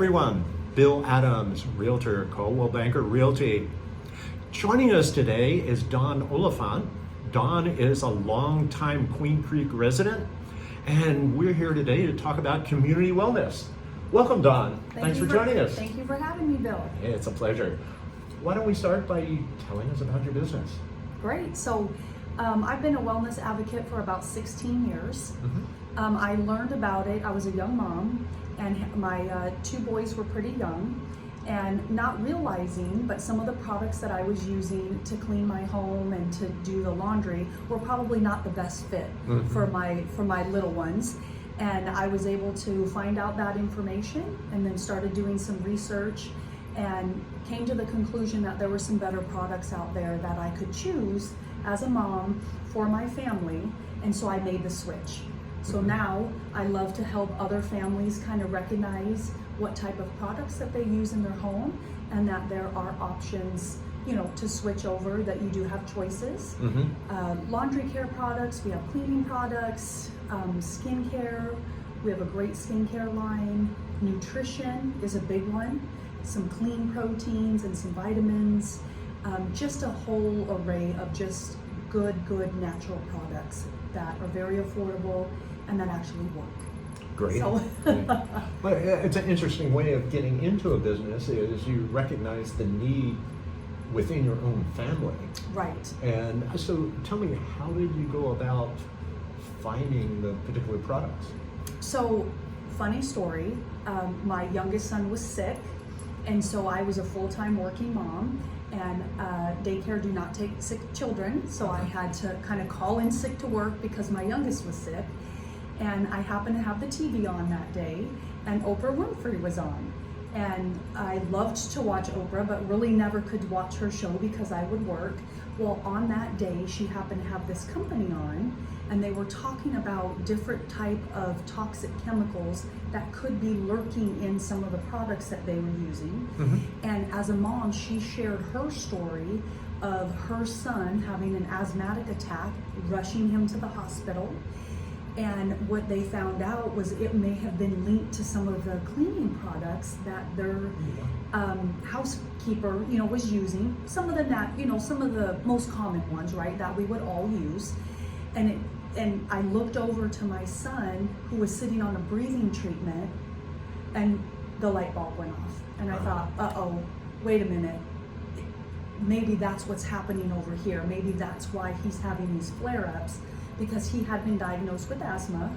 Everyone, Bill Adams, Realtor, Coldwell Banker Realty. Joining us today is Don Oliphant. Don is a longtime Queen Creek resident, and we're here today to talk about community wellness. Welcome, Don. Thanks for joining us. Thank you for having me, Bill. Hey, it's a pleasure. Why don't we start by telling us about your business? Great. So I've been a wellness advocate for about 16 years. I learned about it. I was a young mom, and my two boys were pretty young, and not realizing, but some of the products that I was using to clean my home and to do the laundry were probably not the best fit for my little ones. And I was able to find out that information and then started doing some research and came to the conclusion that there were some better products out there that I could choose as a mom for my family. And so I made the switch. So now I love to help other families kind of recognize what type of products that they use in their home, and that there are options, to switch over, that you do have choices. Laundry care products, we have cleaning products, skincare, we have a great skincare line. Nutrition is a big one, some clean proteins and some vitamins, just a whole array of just good natural products that are very affordable and that actually work. Great. So Well, it's an interesting way of getting into a business is you recognize the need within your own family. Right. And so tell me, how did you go about finding the particular products? So, funny story, my youngest son was sick, and so I was a full-time working mom, and daycare do not take sick children, so I had to kind of call in sick to work because my youngest was sick. And I happened to have the TV on that day, and Oprah Winfrey was on. And I loved to watch Oprah, but really never could watch her show because I would work. Well, on that day, she happened to have this company on, and they were talking about different type of toxic chemicals that could be lurking in some of the products that they were using. And as a mom, she shared her story of her son having an asthmatic attack, rushing him to the hospital. And what they found out was it may have been linked to some of the cleaning products that their housekeeper, was using. Some of the most common ones, right, that we would all use. And I looked over to my son, who was sitting on a breathing treatment, and the light bulb went off. And I thought, uh-oh, wait a minute. Maybe that's what's happening over here. Maybe that's why he's having these flare-ups, because he had been diagnosed with asthma,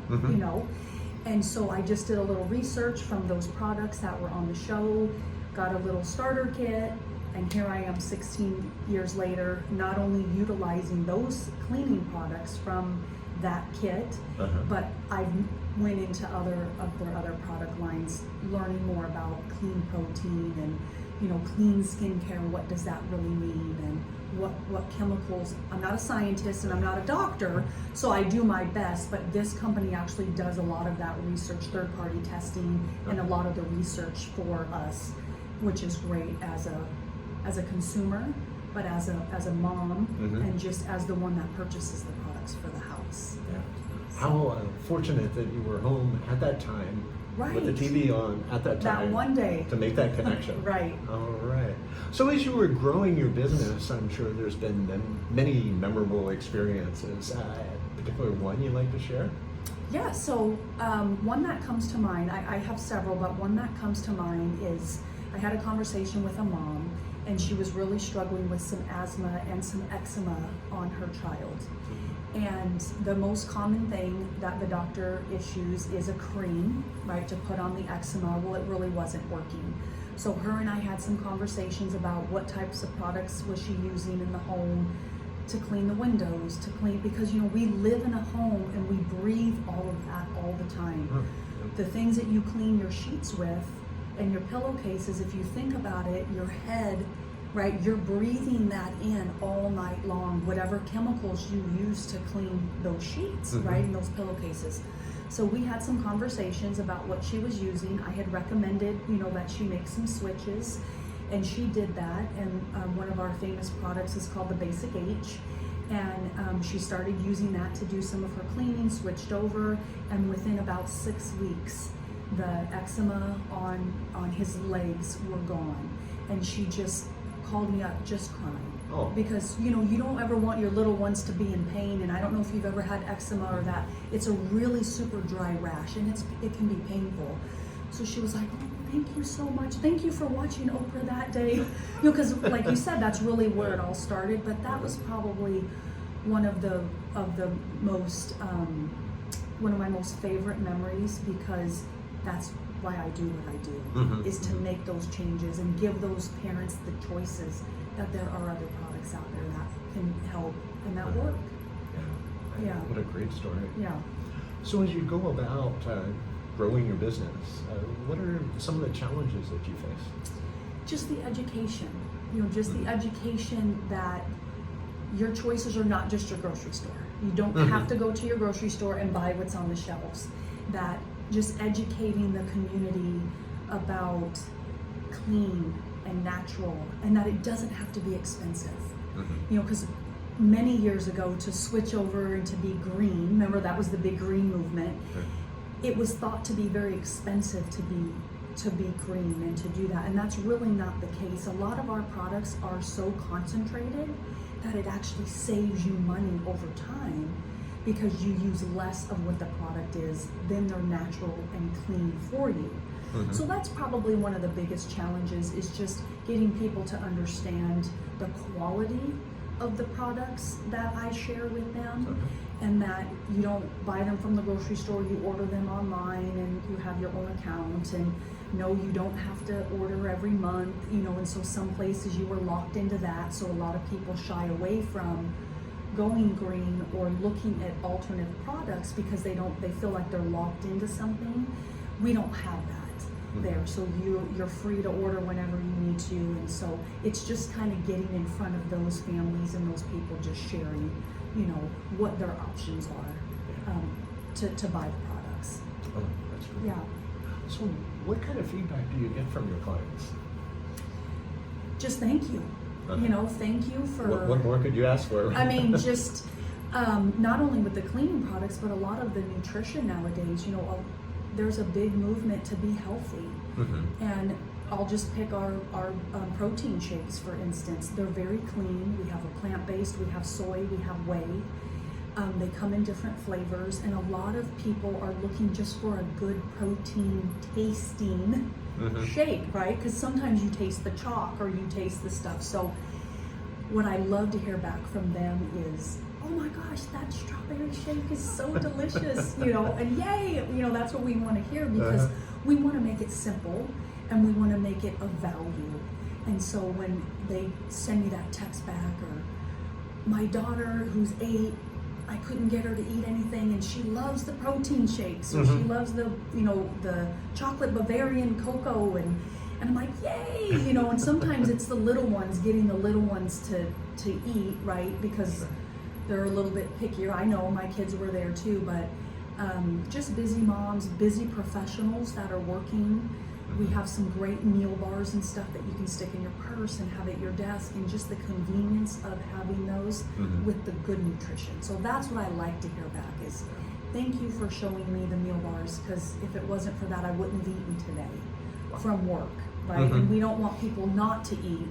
And so I just did a little research from those products that were on the show, got a little starter kit, and here I am 16 years later, not only utilizing those cleaning products from that kit, but I went into other of their other product lines, learning more about clean protein and clean skincare. What does that really mean, and what chemicals? I'm not a scientist and I'm not a doctor, so I do my best, but this company actually does a lot of that research, third-party testing, and a lot of the research for us, which is great as a consumer, but as a mom, and just as the one that purchases the products for the house. Yeah. How fortunate that you were home at that time, with the TV on at that time. That one day. To make that connection. Right. All right. So as you were growing your business, I'm sure there's been many memorable experiences. Particular one you'd like to share? Yeah, so one that comes to mind, I have several, but one that comes to mind is I had a conversation with a mom, and she was really struggling with some asthma and some eczema on her child. And the most common thing that the doctor issues is a cream, right, to put on the eczema. Well, it really wasn't working. So her and I had some conversations about what types of products was she using in the home to clean the windows, because we live in a home and we breathe all of that all the time. The things that you clean your sheets with and your pillowcases, if you think about it, your head, right, you're breathing that in all night long, whatever chemicals you use to clean those sheets, right, and those pillowcases. So we had some conversations about what she was using. I had recommended, that she make some switches, and she did that. And one of our famous products is called the Basic H. And she started using that to do some of her cleaning, switched over, and within about 6 weeks, the eczema on his legs were gone, and she just called me up just crying. Oh. Because you don't ever want your little ones to be in pain, and I don't know if you've ever had eczema or that. It's a really super dry rash, and it can be painful. So she was like, "Oh, thank you so much. Thank you for watching Oprah that day." Because like you said, that's really where it all started. But that was probably one of the most one of my most favorite memories, because that's why I do what I do, is to make those changes and give those parents the choices that there are other products out there that can help and that work. Yeah. What a great story. Yeah. So as you go about growing your business, what are some of the challenges that you face? Just the education, just the education that your choices are not just your grocery store. You don't have to go to your grocery store and buy what's on the shelves. That just educating the community about clean and natural, and that it doesn't have to be expensive. Because many years ago, to switch over and to be green, remember that was the big green movement, it was thought to be very expensive to be green and to do that, and that's really not the case. A lot of our products are so concentrated that it actually saves you money over time, because you use less of what the product is, then they're natural and clean for you. So that's probably one of the biggest challenges, is just getting people to understand the quality of the products that I share with them, and that you don't buy them from the grocery store, you order them online and you have your own account, and no, you don't have to order every month, and so some places you were locked into that, so a lot of people shy away from going green or looking at alternate products because they feel like they're locked into something. We don't have that there, so you're free to order whenever you need to, and so it's just kind of getting in front of those families and those people, just sharing what their options are to buy the products. Oh, that's great. Yeah. So what kind of feedback do you get from your clients? Just thank you. Thank you for what more could you ask for? I mean, just not only with the cleaning products, but a lot of the nutrition nowadays. There's a big movement to be healthy, and I'll just pick our protein shakes, for instance. They're very clean. We have a plant-based, we have soy, we have whey. They come in different flavors, and a lot of people are looking just for a good protein tasting shake, right? Because sometimes you taste the chalk or you taste the stuff. So what I love to hear back from them is, "Oh my gosh, that strawberry shake is so delicious," and yay, that's what we want to hear, because we want to make it simple and we want to make it of value. And so when they send me that text back, or my daughter who's 8, I couldn't get her to eat anything, and she loves the protein shakes, or she loves the chocolate Bavarian cocoa, and I'm like, yay, and sometimes it's the little ones, getting the little ones to eat, right? Because they're a little bit pickier. I know my kids were there too, but just busy moms, busy professionals that are working. We have some great meal bars and stuff that you can stick in your purse and have at your desk, and just the convenience of having those with the good nutrition. So that's what I like to hear back, is thank you for showing me the meal bars, because if it wasn't for that, I wouldn't have eaten today from work, right? And we don't want people not to eat,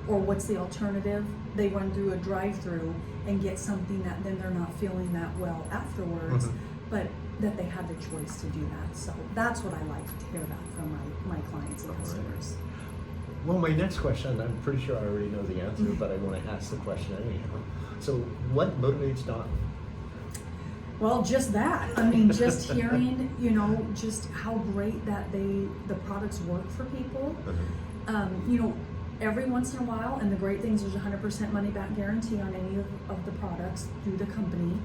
or what's the alternative? They run through a drive-through and get something that then they're not feeling that well afterwards, but that they had the choice to do that. So that's what I like to hear back from my clients and customers. Well, my next question, I'm pretty sure I already know the answer, but I want to ask the question anyhow. So what motivates Dawn? Well, just that. I mean, just hearing, just how great that the products work for people. Every once in a while, and the great thing is there's 100% money back guarantee on any of the products through the company.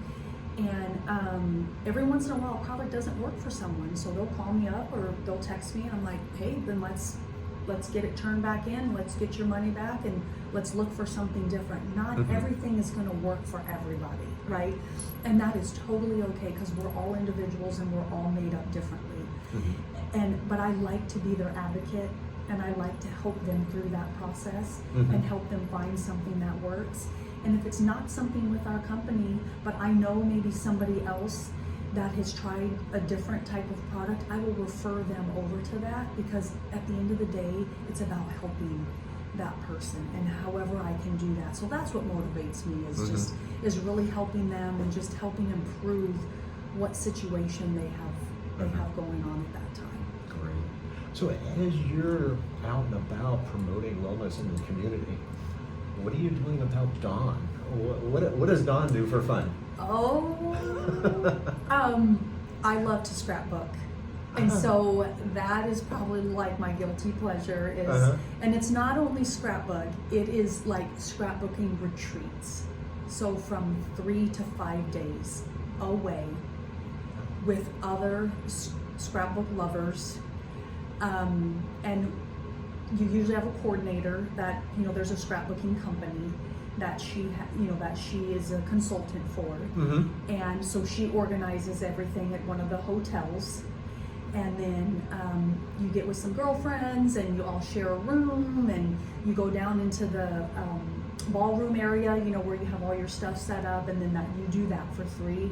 And every once in a while, a product doesn't work for someone, so they'll call me up or they'll text me, and I'm like, hey, then let's get it turned back in, let's get your money back, and let's look for something different. Not everything is going to work for everybody, right? And that is totally okay, because we're all individuals and we're all made up differently. But I like to be their advocate, and I like to help them through that process and help them find something that works. And if it's not something with our company, but I know maybe somebody else that has tried a different type of product, I will refer them over to that, because at the end of the day, it's about helping that person and however I can do that. So that's what motivates me, is is really helping them and just helping improve what situation they have going on at that time. Great. So as you're out and about promoting wellness in the community, what are you doing about Dawn? What does Dawn do for fun? I love to scrapbook. And so that is probably like my guilty pleasure is, and it's not only scrapbook, it is like scrapbooking retreats. So from 3 to 5 days away with other scrapbook lovers. And you usually have a coordinator that, there's a scrapbooking company that she is a consultant for. And so she organizes everything at one of the hotels. And then you get with some girlfriends and you all share a room, and you go down into the ballroom area, where you have all your stuff set up, and then you do that for 3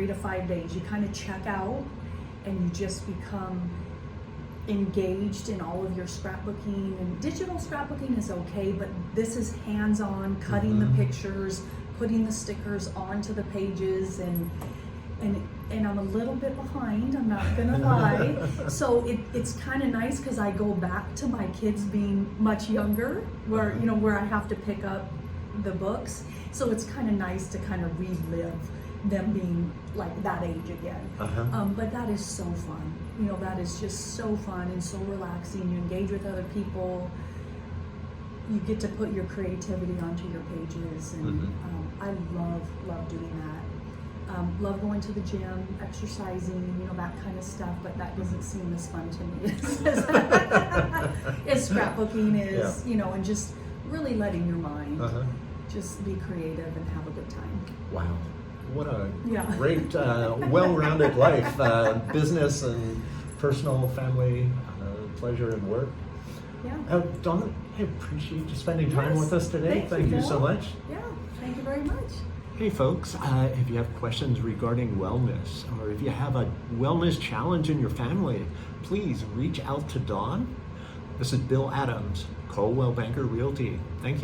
to 5 days. You kind of check out and you just become engaged in all of your scrapbooking. And digital scrapbooking is okay, but this is hands-on, cutting the pictures, putting the stickers onto the pages, and I'm a little bit behind, I'm not gonna lie. So it's kind of nice because I go back to my kids being much younger, where I have to pick up the books. So it's kind of nice to kind of relive them being like that age again. But that is so fun. That is just so fun and so relaxing. You engage with other people. You get to put your creativity onto your pages, and I love doing that. Love going to the gym, exercising, that kind of stuff, but that doesn't seem as fun to me as scrapbooking is, and just really letting your mind just be creative and have a good time. Wow. What a great, well-rounded life, business and personal, family, pleasure and work. Yeah. Dawn, I appreciate you spending time with us today. Thank you so much. Yeah, thank you very much. Hey folks, if you have questions regarding wellness, or if you have a wellness challenge in your family, please reach out to Dawn. This is Bill Adams, Coldwell Banker Realty. Thank you.